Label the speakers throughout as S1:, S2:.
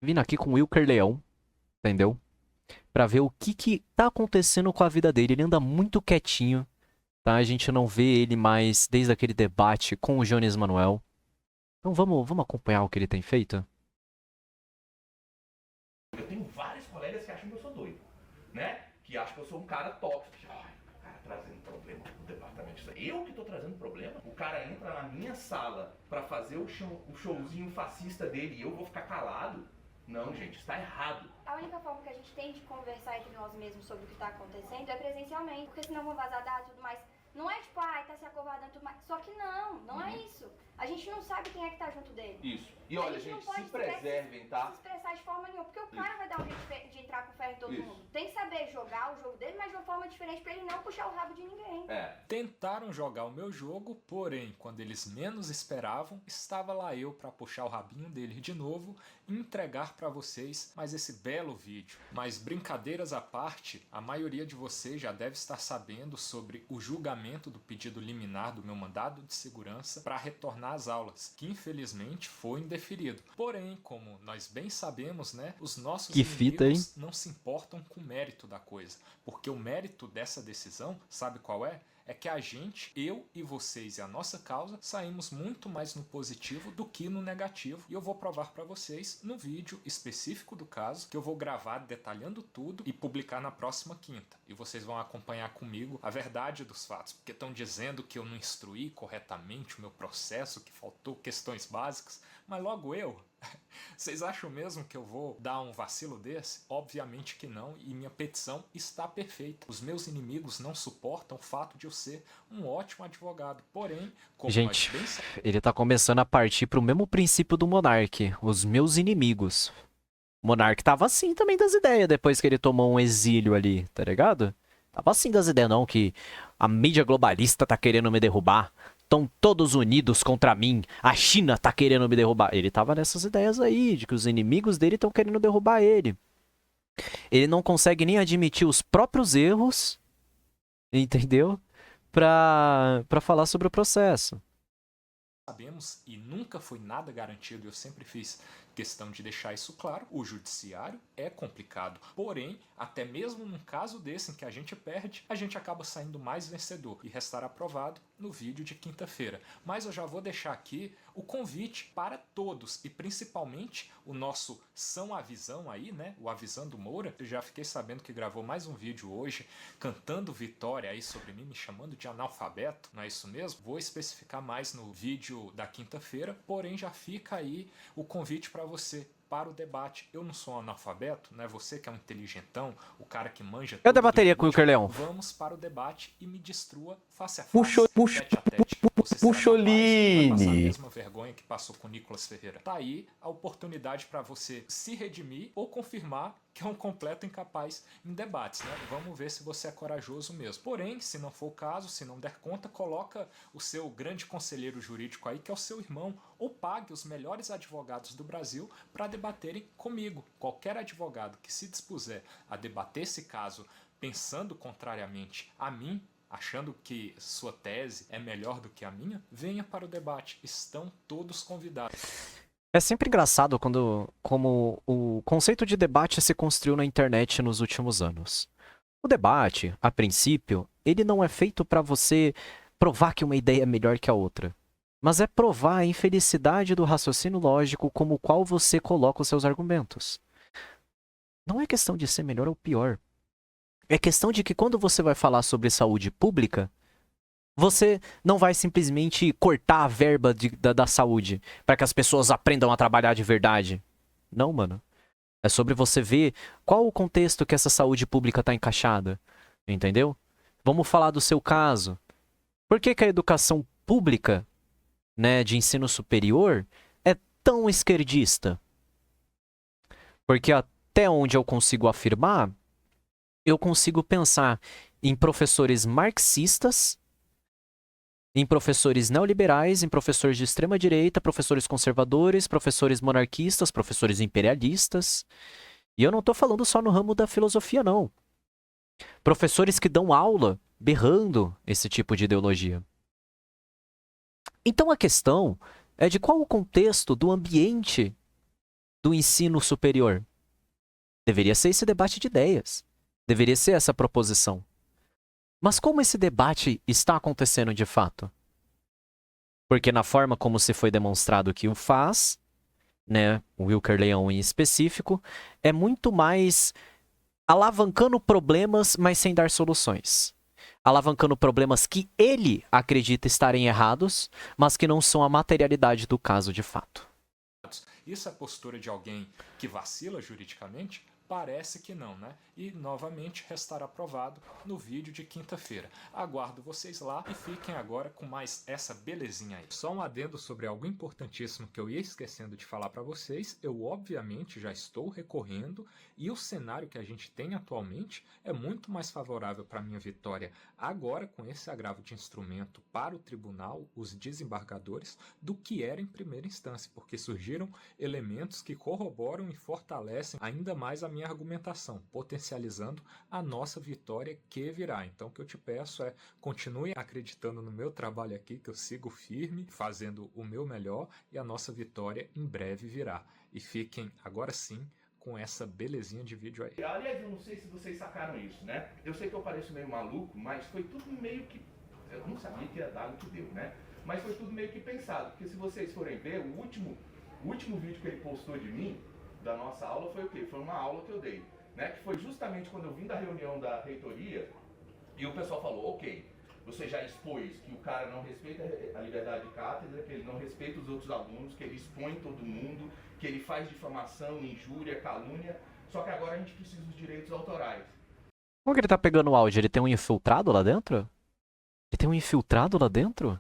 S1: Vindo aqui com o Wilker Leão, entendeu? Pra ver o que tá acontecendo com a vida dele. Ele anda muito quietinho, tá? A gente não vê ele mais desde aquele debate com o Jones Manuel. Então vamos acompanhar o que ele tem feito?
S2: Eu tenho vários colegas que acham que eu sou doido, né? Que acham que eu sou um cara tóxico. Ai, o cara trazendo problema pro departamento. Eu que tô trazendo problema? O cara entra na minha sala pra fazer o showzinho fascista dele e eu vou ficar calado? Não, gente, está errado.
S3: A única forma que a gente tem de conversar entre nós mesmos sobre o que está acontecendo é presencialmente, porque senão vão vazar dados e tudo mais. Não é tipo, ai, tá se acovardando e tudo mais. Só que não é isso. A gente não sabe quem é que tá junto dele.
S2: Isso. E olha, gente, se preservem, tá?
S3: Se expressar de forma nenhuma, porque o cara vai dar um jeito de entrar com ferro em todo mundo. Tem que saber jogar o jogo dele, mas de uma forma diferente pra ele não puxar o rabo de ninguém.
S4: Tentaram jogar o meu jogo, porém, quando eles menos esperavam, estava lá eu para puxar o rabinho dele de novo e entregar para vocês mais esse belo vídeo. Mas brincadeiras à parte, a maioria de vocês já deve estar sabendo sobre o julgamento do pedido liminar do meu mandado de segurança para retornar às aulas, que infelizmente foi indeferido. Porém, como nós bem sabemos, né, os nossos inimigos não se importam com o mérito da coisa, porque o mérito dessa decisão, sabe qual é? É que a gente, eu e vocês e a nossa causa, saímos muito mais no positivo do que no negativo. E eu vou provar para vocês no vídeo específico do caso, que eu vou gravar detalhando tudo e publicar na próxima quinta. E vocês vão acompanhar comigo a verdade dos fatos, porque estão dizendo que eu não instruí corretamente o meu processo, que faltou questões básicas, mas logo eu... Vocês acham mesmo que eu vou dar um vacilo desse? Obviamente que não, e minha petição está perfeita. Os meus inimigos não suportam o fato de eu ser um ótimo advogado. Porém, como
S1: gente, ele tá começando a partir pro mesmo princípio do Monark, os meus inimigos. O Monark tava assim também das ideias depois que ele tomou um exílio ali, tá ligado? Tava assim das ideias não, que a mídia globalista tá querendo me derrubar. Estão todos unidos contra mim. A China tá querendo me derrubar. Ele tava nessas ideias aí, de que os inimigos dele estão querendo derrubar ele. Ele não consegue nem admitir os próprios erros, entendeu? Pra falar sobre o processo.
S4: Sabemos, e nunca foi nada garantido, eu sempre fiz questão de deixar isso claro, o judiciário é complicado. Porém, até mesmo num caso desse em que a gente perde, a gente acaba saindo mais vencedor e restar aprovado no vídeo de quinta-feira. Mas eu já vou deixar aqui o convite para todos e principalmente o nosso São Avisão aí, né? O Avisando Moura. Eu já fiquei sabendo que gravou mais um vídeo hoje cantando vitória aí sobre mim, me chamando de analfabeto, não é isso mesmo? Vou especificar mais no vídeo da quinta-feira, porém já fica aí o convite para você, para o debate. Eu não sou um analfabeto, não é você que é um inteligentão, o cara que manja tudo.
S1: Eu debateria com o Wilker Leão.
S4: Vamos para o debate e me destrua face a face,
S5: Puxoline!
S4: tete a tete. Você será capaz, vai passar a mesma vergonha que passou com Nicolas Ferreira. Tá aí a oportunidade para você se redimir ou confirmar que é um completo incapaz em debates, né? Vamos ver se você é corajoso mesmo. Porém, se não for o caso, se não der conta, coloca o seu grande conselheiro jurídico aí, que é o seu irmão, ou pague os melhores advogados do Brasil para debaterem comigo. Qualquer advogado que se dispuser a debater esse caso pensando contrariamente a mim, achando que sua tese é melhor do que a minha, venha para o debate. Estão todos convidados.
S1: É sempre engraçado como o conceito de debate se construiu na internet nos últimos anos. O debate, a princípio, ele não é feito para você provar que uma ideia é melhor que a outra, mas é provar a infelicidade do raciocínio lógico como o qual você coloca os seus argumentos. Não é questão de ser melhor ou pior. É questão de que quando você vai falar sobre saúde pública, você não vai simplesmente cortar a verba da saúde para que as pessoas aprendam a trabalhar de verdade. Não, mano. É sobre você ver qual o contexto que essa saúde pública está encaixada. Entendeu? Vamos falar do seu caso. Por que a educação pública, né, de ensino superior é tão esquerdista? Porque até onde eu consigo afirmar, eu consigo pensar em professores marxistas, em professores neoliberais, em professores de extrema-direita, professores conservadores, professores monarquistas, professores imperialistas. E eu não estou falando só no ramo da filosofia, não. Professores que dão aula berrando esse tipo de ideologia. Então a questão é de qual o contexto do ambiente do ensino superior? Deveria ser esse debate de ideias. Deveria ser essa proposição. Mas como esse debate está acontecendo de fato? Porque na forma como se foi demonstrado que o faz, né, o Wilker Leão em específico, é muito mais alavancando problemas, mas sem dar soluções. Alavancando problemas que ele acredita estarem errados, mas que não são a materialidade do caso de fato.
S4: Isso é a postura de alguém que vacila juridicamente? Parece que não, né? E, novamente, restará provado no vídeo de quinta-feira. Aguardo vocês lá e fiquem agora com mais essa belezinha aí. Só um adendo sobre algo importantíssimo que eu ia esquecendo de falar para vocês. Eu, obviamente, já estou recorrendo e o cenário que a gente tem atualmente é muito mais favorável para minha vitória agora com esse agravo de instrumento para o tribunal, os desembargadores, do que era em primeira instância, porque surgiram elementos que corroboram e fortalecem ainda mais a minha argumentação, potencializando a nossa vitória que virá. Então o que eu te peço é, continue acreditando no meu trabalho aqui, que eu sigo firme, fazendo o meu melhor e a nossa vitória em breve virá. E fiquem agora sim com essa belezinha de vídeo aí.
S2: Aliás, eu não sei se vocês sacaram isso, né? Eu sei que eu pareço meio maluco, mas foi tudo meio que... Eu não sabia que ia dar no que deu, né? Mas foi tudo meio que pensado, porque se vocês forem ver, o último vídeo que ele postou de mim, da nossa aula, foi o quê? Foi uma aula que eu dei, né? Que foi justamente quando eu vim da reunião da reitoria e o pessoal falou, ok, você já expôs que o cara não respeita a liberdade de cátedra, que ele não respeita os outros alunos, que ele expõe todo mundo, que ele faz difamação, injúria, calúnia, só que agora a gente precisa dos direitos autorais.
S1: Como que ele tá pegando o áudio? Ele tem um infiltrado lá dentro? Ele tem um infiltrado lá dentro?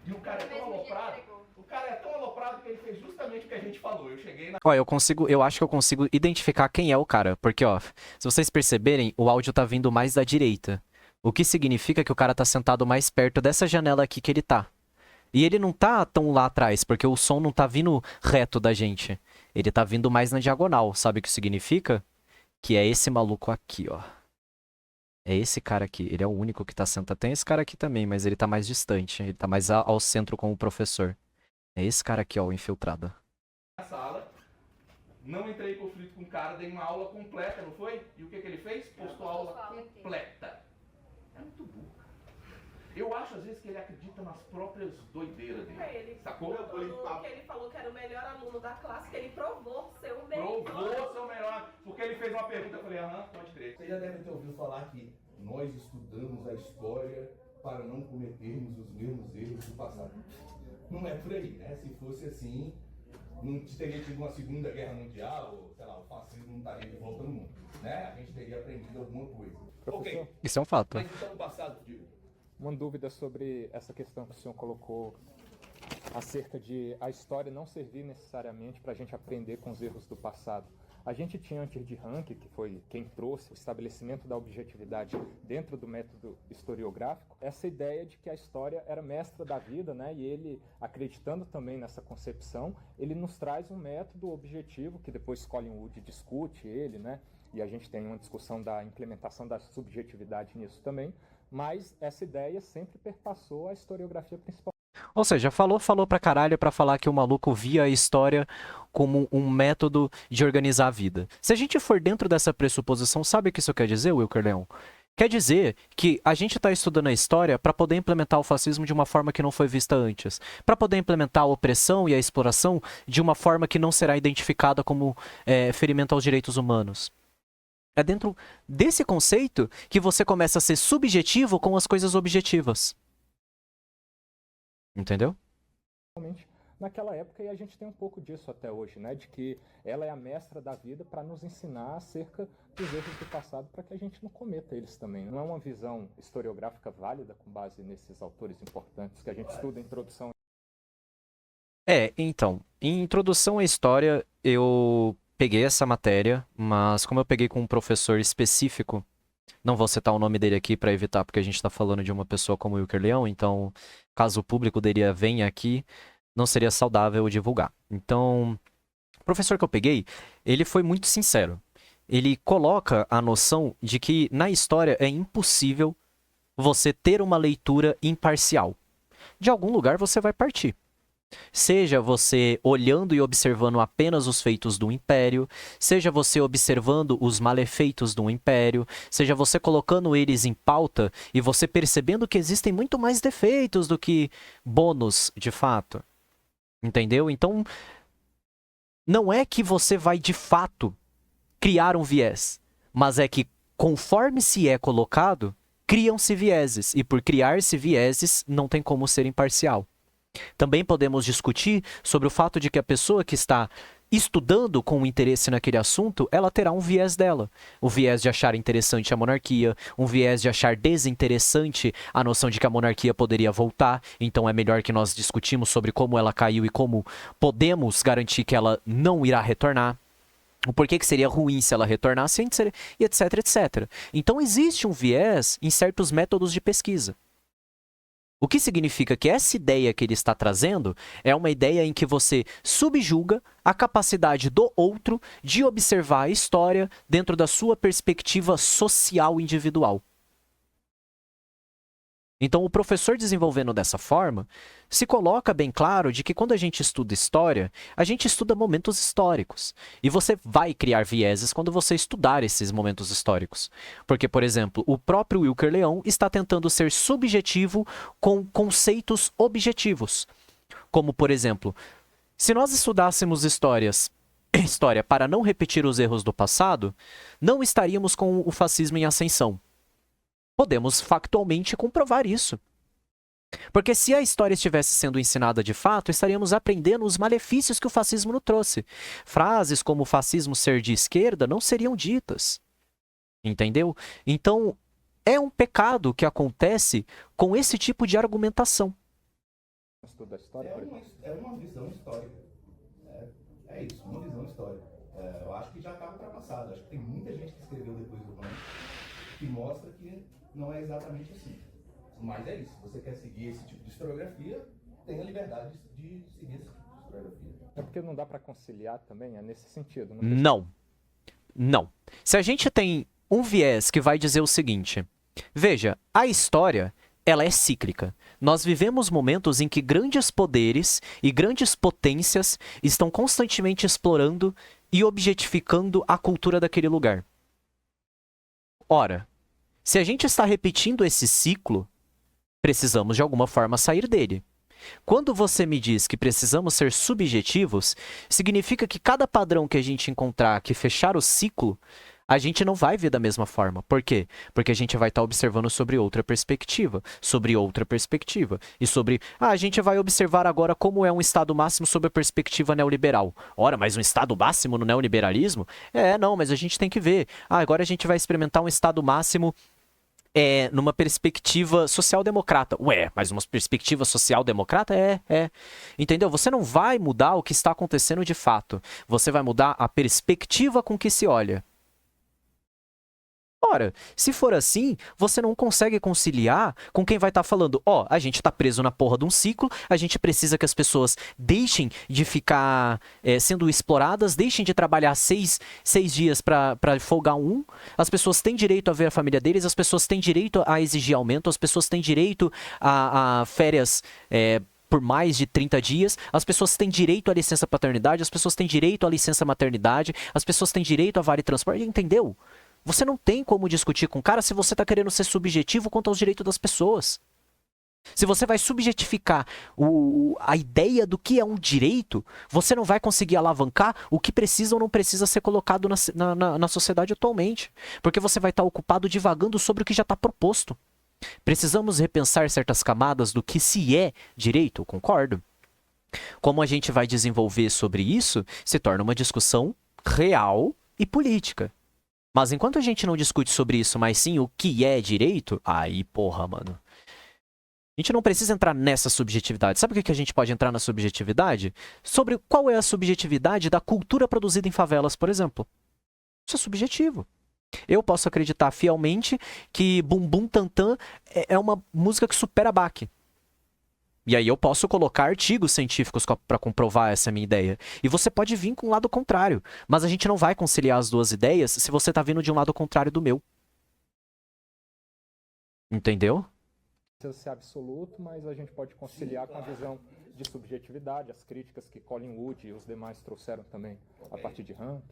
S2: E o cara é tão aloprado, que ele fez justamente o que a gente falou. Eu cheguei na...
S1: Ó, eu acho que eu consigo identificar quem é o cara, porque, ó, se vocês perceberem, o áudio tá vindo mais da direita. O que significa que o cara tá sentado mais perto dessa janela aqui que ele tá. E ele não tá tão lá atrás, porque o som não tá vindo reto da gente. Ele tá vindo mais na diagonal. Sabe o que significa? Que é esse maluco aqui, ó. É esse cara aqui. Ele é o único que tá sentado. Tem esse cara aqui também, mas ele tá mais distante. Ele tá mais ao centro com o professor. É esse cara aqui, ó, o infiltrado.
S2: Na sala, não entrei em conflito com o cara, dei uma aula completa, não foi? E o que ele fez? Postou a aula completa. É muito burro, cara. Eu acho às vezes que ele acredita nas próprias doideiras dele.
S5: Ele
S2: sacou?
S5: que ele falou que era o melhor aluno da classe, que ele provou ser o melhor.
S2: Provou ser o melhor, porque ele fez uma pergunta, eu falei, aham, pode crer.
S6: Vocês já devem ter ouvido falar que nós estudamos a história para não cometermos os mesmos erros do passado. Não é por aí, né? Se fosse assim, não teria tido uma Segunda Guerra Mundial, ou, sei lá, o fascismo não estaria de volta no mundo, né? A gente teria aprendido alguma coisa.
S4: Professor,
S6: Ok,
S1: Isso é um fato.
S6: mas então o passado, digo.
S4: uma dúvida sobre essa questão que o senhor colocou acerca de a história não servir necessariamente para a gente aprender com os erros do passado. A gente tinha antes de Ranke, que foi quem trouxe o estabelecimento da objetividade dentro do método historiográfico, essa ideia de que a história era mestra da vida, né? E ele, acreditando também nessa concepção, ele nos traz um método objetivo, que depois Colin Wood discute ele, né? E a gente tem uma discussão da implementação da subjetividade nisso também, mas essa ideia sempre perpassou a historiografia principal.
S1: Ou seja, falou pra caralho pra falar que o maluco via a história como um método de organizar a vida. Se a gente for dentro dessa pressuposição, sabe o que isso quer dizer, Wilker Leão? Quer dizer que a gente está estudando a história para poder implementar o fascismo de uma forma que não foi vista antes. Para poder implementar a opressão e a exploração de uma forma que não será identificada como ferimento aos direitos humanos. É dentro desse conceito que você começa a ser subjetivo com as coisas objetivas. Entendeu?
S4: Naquela época, e a gente tem um pouco disso até hoje, né? De que ela é a mestra da vida para nos ensinar acerca dos erros do passado para que a gente não cometa eles também. Não é uma visão historiográfica válida com base nesses autores importantes que a gente estuda em introdução.
S1: Então, em introdução à história, eu peguei essa matéria, mas como eu peguei com um professor específico, não vou citar o nome dele aqui para evitar, porque a gente está falando de uma pessoa como o Wilker Leão, então, caso o público dele venha aqui, não seria saudável divulgar. Então, o professor que eu peguei, ele foi muito sincero. Ele coloca a noção de que na história é impossível você ter uma leitura imparcial. De algum lugar você vai partir. Seja você olhando e observando apenas os feitos do império, seja você observando os malefeitos do império, seja você colocando eles em pauta e você percebendo que existem muito mais defeitos do que bônus, de fato. Entendeu? Então, não é que você vai de fato criar um viés, mas é que conforme se é colocado, criam-se vieses, e por criar-se vieses não tem como ser imparcial. Também podemos discutir sobre o fato de que a pessoa que está estudando com interesse naquele assunto, ela terá um viés dela. O viés de achar interessante a monarquia, um viés de achar desinteressante a noção de que a monarquia poderia voltar, então é melhor que nós discutimos sobre como ela caiu e como podemos garantir que ela não irá retornar. O porquê que seria ruim se ela retornasse, e etc, etc. Então existe um viés em certos métodos de pesquisa. O que significa que essa ideia que ele está trazendo é uma ideia em que você subjuga a capacidade do outro de observar a história dentro da sua perspectiva social individual. Então, o professor desenvolvendo dessa forma, se coloca bem claro de que quando a gente estuda história, a gente estuda momentos históricos. E você vai criar vieses quando você estudar esses momentos históricos. Porque, por exemplo, o próprio Wilker Leão está tentando ser subjetivo com conceitos objetivos. Como, por exemplo, se nós estudássemos história para não repetir os erros do passado, não estaríamos com o fascismo em ascensão. Podemos factualmente comprovar isso. Porque se a história estivesse sendo ensinada de fato, estaríamos aprendendo os malefícios que o fascismo nos trouxe. Frases como o fascismo ser de esquerda não seriam ditas. Entendeu? Então, é um pecado que acontece com esse tipo de argumentação.
S6: É uma visão histórica. É isso, uma visão histórica. Eu acho que já está ultrapassado. Acho que tem muita gente que escreveu depois do Ramos que mostra que não é exatamente assim. Mas é isso. Se você quer seguir esse tipo de historiografia, tenha liberdade de seguir esse tipo de historiografia.
S4: É porque não dá para conciliar também, é nesse sentido.
S1: Não. Não. Se a gente tem um viés que vai dizer o seguinte, veja, a história, ela é cíclica. Nós vivemos momentos em que grandes poderes e grandes potências estão constantemente explorando e objetificando a cultura daquele lugar. Ora, se a gente está repetindo esse ciclo, precisamos de alguma forma sair dele. Quando você me diz que precisamos ser subjetivos, significa que cada padrão que a gente encontrar que fechar o ciclo, a gente não vai ver da mesma forma. Por quê? Porque a gente vai estar observando sobre outra perspectiva, e sobre... a gente vai observar agora como é um estado máximo sob a perspectiva neoliberal. Ora, mas um estado máximo no neoliberalismo? Não, mas a gente tem que ver. Agora a gente vai experimentar um estado máximo numa perspectiva social-democrata. Mas uma perspectiva social-democrata? Entendeu? Você não vai mudar o que está acontecendo de fato. Você vai mudar a perspectiva com que se olha. Ora, se for assim, você não consegue conciliar com quem vai estar falando, a gente está preso na porra de um ciclo, a gente precisa que as pessoas deixem de ficar sendo exploradas, deixem de trabalhar seis dias para folgar as pessoas têm direito a ver a família deles, as pessoas têm direito a exigir aumento, as pessoas têm direito a férias por mais de 30 dias, as pessoas têm direito à licença paternidade, as pessoas têm direito à licença maternidade, as pessoas têm direito a vale transporte, entendeu? Você não tem como discutir com o cara se você está querendo ser subjetivo quanto aos direitos das pessoas. Se você vai subjetificar a ideia do que é um direito, você não vai conseguir alavancar o que precisa ou não precisa ser colocado na sociedade atualmente. Porque você vai estar ocupado divagando sobre o que já está proposto. Precisamos repensar certas camadas do que se é direito, concordo. Como a gente vai desenvolver sobre isso, se torna uma discussão real e política. Mas enquanto a gente não discute sobre isso, mas sim o que é direito, aí, porra, mano. A gente não precisa entrar nessa subjetividade. Sabe o que a gente pode entrar na subjetividade? Sobre qual é a subjetividade da cultura produzida em favelas, por exemplo. Isso é subjetivo. Eu posso acreditar fielmente que Bum Bum Tantan é uma música que supera Bach. E aí eu posso colocar artigos científicos para comprovar essa minha ideia. E você pode vir com o lado contrário. Mas a gente não vai conciliar as duas ideias se você está vindo de um lado contrário do meu. Entendeu?
S4: Precisa ser absoluto, mas a gente pode conciliar com a visão de subjetividade, as críticas que Colin Wood e os demais trouxeram também a partir de Hunt.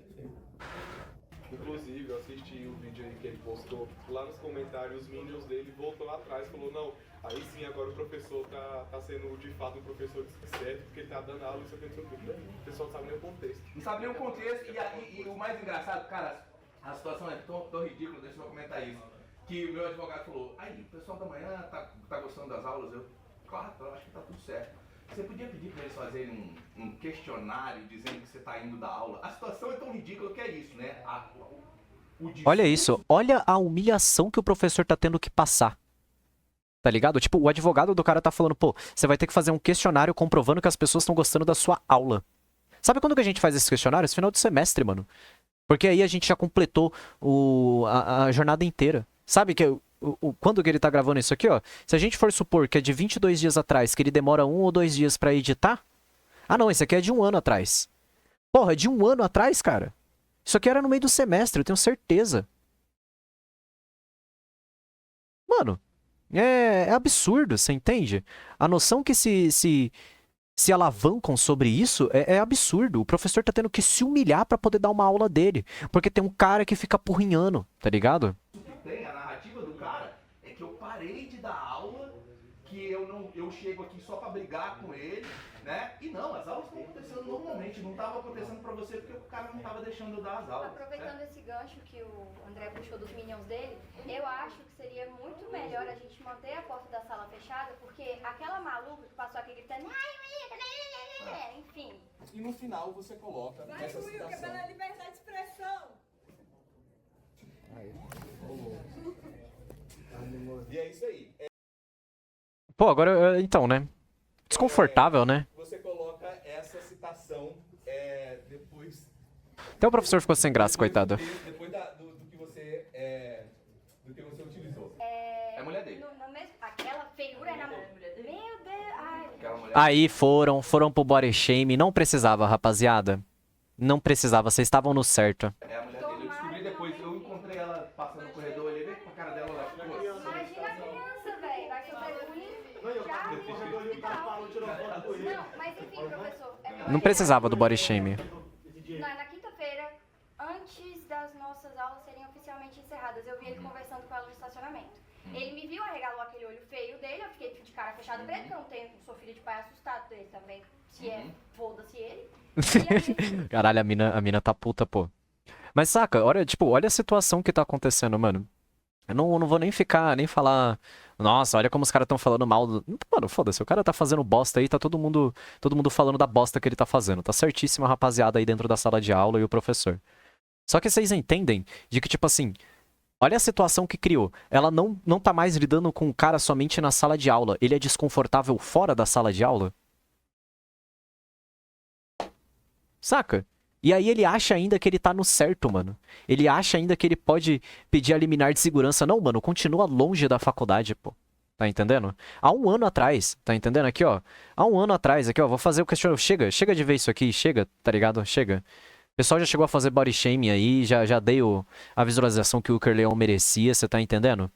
S7: Inclusive, eu assisti o vídeo aí que ele postou, lá nos comentários, os minions dele voltou lá atrás e falou, não, aí sim, agora o professor tá sendo de fato um professor certo, porque ele tá dando aula, isso aqui, não sei o quê. O pessoal não sabe nem o contexto.
S2: Não sabe nem o contexto, e o mais engraçado, cara, a situação é tão ridícula, deixa eu comentar isso, que o meu advogado falou, aí, o pessoal da manhã tá gostando das aulas? Claro, eu acho que tá tudo certo. Você podia pedir para eles fazerem um questionário dizendo que você está indo da aula? A situação é tão ridícula que é isso, né?
S1: Olha isso, olha a humilhação que o professor tá tendo que passar. Tá ligado? Tipo, o advogado do cara tá falando, pô, você vai ter que fazer um questionário comprovando que as pessoas estão gostando da sua aula. Sabe quando que a gente faz esse questionário? Esse final de semestre, mano. Porque aí a gente já completou a jornada inteira. Sabe que quando que ele tá gravando isso aqui, ó? Se a gente for supor que é de 22 dias atrás, que ele demora 1 ou 2 dias pra editar. Ah, não, esse aqui é de 1 ano atrás. Porra, é de 1 ano atrás, cara? Isso aqui era no meio do semestre, eu tenho certeza. Mano, é absurdo, você entende? A noção que se alavancam sobre isso é absurdo. O professor tá tendo que se humilhar pra poder dar uma aula dele. Porque tem um cara que fica porrinhando, tá ligado?
S2: A narrativa do cara é que eu parei de dar aula, que eu chego aqui só pra brigar com ele, né? E não, as aulas estão acontecendo normalmente, não tava acontecendo pra você porque o cara não tava deixando eu dar as aulas.
S3: Aproveitando esse gancho que o André puxou dos minions dele, eu acho que seria muito melhor a gente manter a porta da sala fechada, porque aquela maluca que passou aqui gritando, enfim.
S6: E no final você coloca essa citação.
S5: Que é pela liberdade de expressão.
S6: E é isso aí.
S1: Pô, agora, então, né? Desconfortável, né?
S6: Você coloca essa citação depois...
S1: Até o professor ficou sem graça, coitado.
S6: Depois do que você utilizou.
S2: É a mulher dele.
S3: Aquela feiura é na mão. Meu Deus, ai.
S2: Aquela mulher.
S1: Aí foram pro body shame. Não precisava, rapaziada. Não precisava, vocês estavam no certo.
S2: É a mulher dele. Eu descobri depois, eu encontrei ela passando no corredor, olhei bem pra cara dela, ela ficou...
S3: Imagina a criança, velho. Vai sofrer bullying. Já no hospital. Não, mas enfim, professor.
S1: Não precisava do body shame.
S3: Na quinta-feira, antes das nossas aulas serem oficialmente encerradas, eu vi ele conversando com ela no estacionamento. Ele me viu, arregalou aquele olho feio dele, eu fiquei de cara fechada pra ele, porque eu não sou filho de pai assustado dele também. Se é, foda-se ele. E aí,
S1: Caralho, a mina tá puta, pô. Mas saca, olha a situação que tá acontecendo, mano. Eu não vou nem falar. Nossa, olha como os caras tão falando mal do. Mano, foda-se, o cara tá fazendo bosta aí, tá todo mundo falando da bosta que ele tá fazendo. Tá certíssima a rapaziada aí dentro da sala de aula e o professor. Só que vocês entendem de que, tipo assim, olha a situação que criou. Ela não tá mais lidando com o cara somente na sala de aula. Ele é desconfortável fora da sala de aula. Saca? E aí ele acha ainda que ele tá no certo, mano. Ele acha ainda que ele pode pedir a liminar de segurança. Não, mano, continua longe da faculdade, pô. Tá entendendo? Há 1 ano atrás, tá entendendo? Aqui, ó. Há 1 ano atrás, aqui, ó. Vou fazer o questionário. Chega de ver isso aqui. Chega, tá ligado? Chega. O pessoal já chegou a fazer body shaming aí. Já dei a visualização que o Uker Leão merecia. Você tá entendendo?